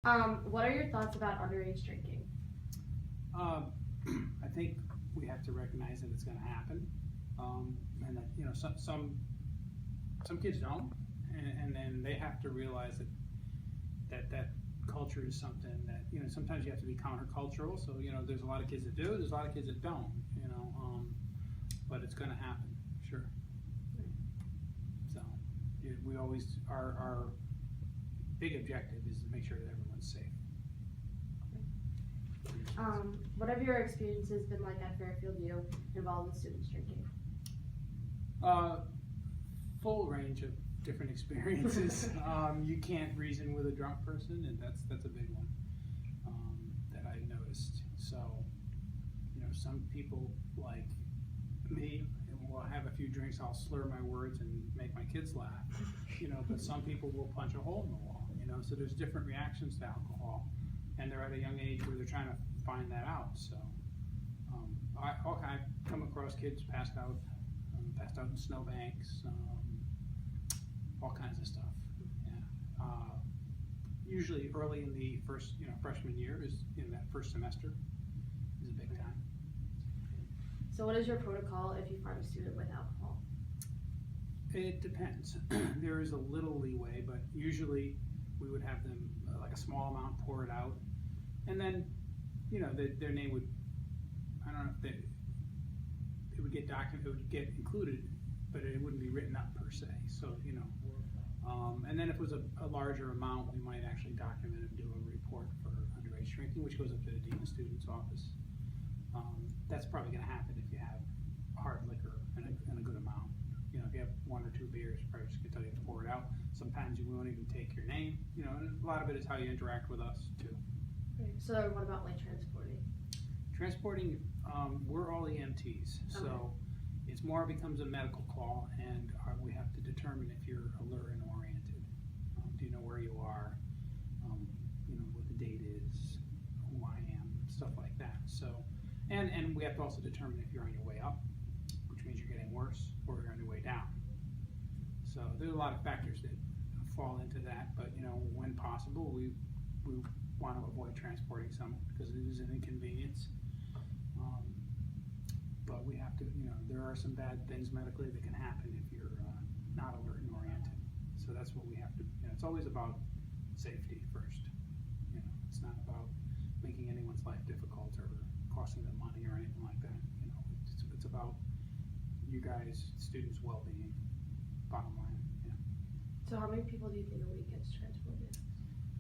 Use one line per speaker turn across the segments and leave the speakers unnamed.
What are your thoughts about underage drinking?
I think we have to recognize that it's going to happen, and that some kids don't, and then they have to realize that culture is something that sometimes you have to be countercultural. So there's a lot of kids that do, there's a lot of kids that don't, but it's going to happen, sure. So we always our big objective is to make sure that everyone's safe.
What have your experiences been like at Fairfield U involved with students drinking?
Full range of different experiences. You can't reason with a drunk person, and that's a big one that I noticed. So, some people like me will have a few drinks, I'll slur my words and make my kids laugh. But some people will punch a hole in the wall. So there's different reactions to alcohol, and they're at a young age where they're trying to find that out. So I've come across kids passed out in snowbanks, all kinds of stuff. Yeah. Usually early in the first, freshman year is in that first semester is a big time.
So what is your protocol if you find a student with alcohol?
It depends. There is a little leeway, but usually we would have them like a small amount pour it out, and then their name would, I don't know if it would get documented, it would get included, but it wouldn't be written up per se. So and then if it was a larger amount, we might actually document and do a report for underage drinking, which goes up to the dean of students office. That's probably going to happen if you have hard liquor and a good amount. If you have 1 or 2 beers, probably just going to tell you to pour it out. Sometimes you won't even take your name. And a lot of it is how you interact with us too.
Okay. So what about like transporting?
Transporting, we're all EMTs, so it's more becomes a medical call, and we have to determine if you're alert and oriented. Do you know where you are? What the date is, who I am, stuff like that. So, and we have to also determine if you're on your way up, which means you're getting worse, or you're on your way down. So there's a lot of factors that fall into that, but when possible, we want to avoid transporting someone because it is an inconvenience. But we have to, there are some bad things medically that can happen if you're not alert and oriented. So that's what we have to, it's always about safety first. It's not about making anyone's life difficult or costing them money or anything like that. It's about you guys, students' well-being, bottom line. Yeah.
So how many people do you think a week gets transported?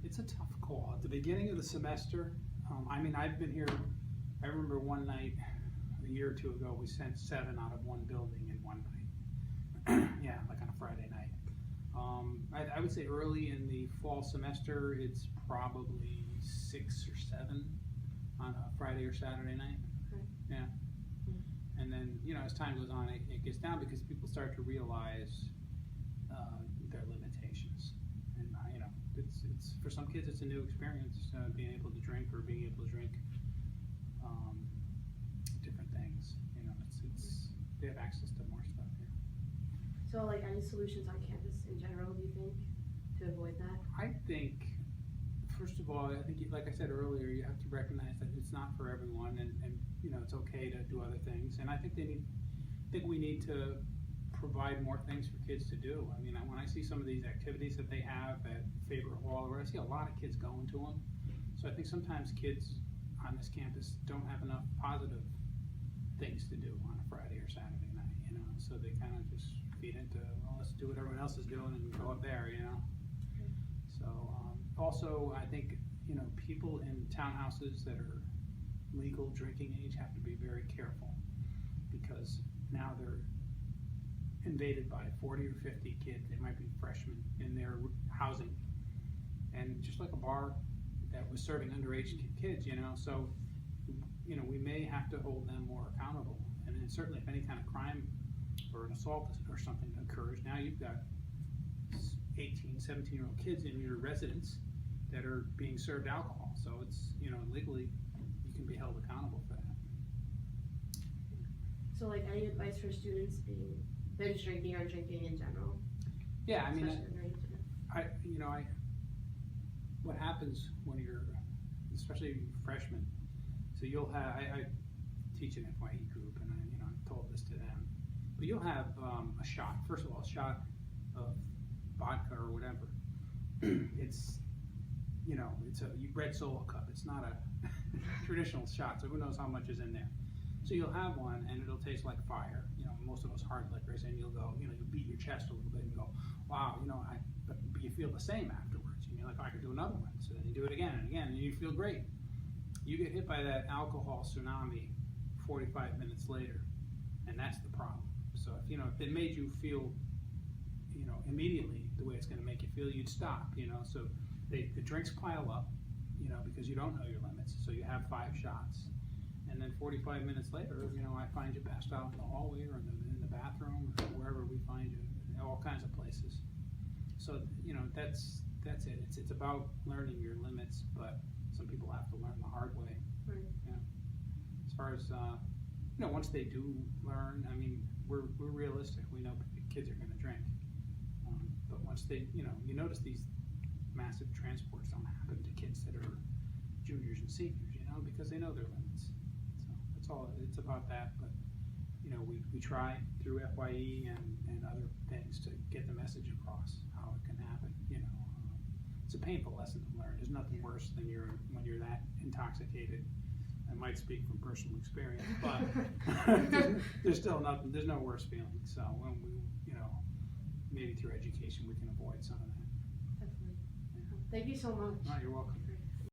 It's a tough call. At the beginning of the semester, I've been here, I remember one night, a year or two ago, we sent 7 out of one building in one night. Yeah, like on a Friday night. I would say early in the fall semester, it's probably 6 or 7 on a Friday or Saturday night.
Okay.
Yeah. And then, as time goes on, it gets down because people start to realize their limitations. And, it's for some kids, it's a new experience, being able to drink or being able to drink different things. They have access to more stuff here.
So like any solutions on campus in general, do you think, to avoid that?
I think, first of all, like I said earlier, you have to recognize that it's not for everyone, and it's okay to do other things. And I think we need to provide more things for kids to do. When I see some of these activities that they have at Favorite Hall, where I see a lot of kids going to them. So I think sometimes kids on this campus don't have enough positive things to do on a Friday or Saturday night, so they kind of just feed into, well, let's do what everyone else is doing and go up there, So also, I think, people in townhouses that are legal drinking age have to be very careful, because now they're invaded by 40 or 50 kids. They might be freshmen in their housing, and just like a bar that was serving underage kids, so we may have to hold them more accountable. And then certainly if any kind of crime or an assault or something occurs, now you've got 18, 17-year-old kids in your residence that are being served alcohol. So it's, legally you can be held accountable for that.
So like any advice for students being binge drinking or drinking in general?
Yeah, what happens when you're, especially freshmen, so you'll have, I teach an FYE group, and I've told this to them, but you'll have a shot, first of all, a shot of vodka or whatever. It's, it's a red Solo cup. It's not a traditional shot, so who knows how much is in there. So you'll have one, and it'll taste like fire. Most of those hard liquors, and you'll go, you'll beat your chest a little bit and go, wow, but you feel the same afterwards. And you're like, oh, I could do another one. So then you do it again and again, and you feel great. You get hit by that alcohol tsunami 45 minutes later, and that's the problem. So if it made you feel, immediately the way it's going to make you feel, you'd stop. So the drinks pile up, because you don't know your limits. So you have 5 shots. And then 45 minutes later, I find you passed out in the hallway or in the bathroom or wherever we find you, all kinds of places. So, that's it. It's about learning your limits, but some people have to learn the hard way.
Right.
Yeah. As far as, once they do learn, we're realistic. We know kids are going to drink. But once they, you notice these massive transports don't happen to kids that are juniors and seniors, because they know their limits. It's about that, but we try through FYE and other things to get the message across how it can happen. It's a painful lesson to learn. There's nothing worse than when you're that intoxicated. I might speak from personal experience, but there's still nothing. There's no worse feeling. So when we, maybe through education we can avoid some of that.
Definitely. Thank you so much.
Oh, you're welcome.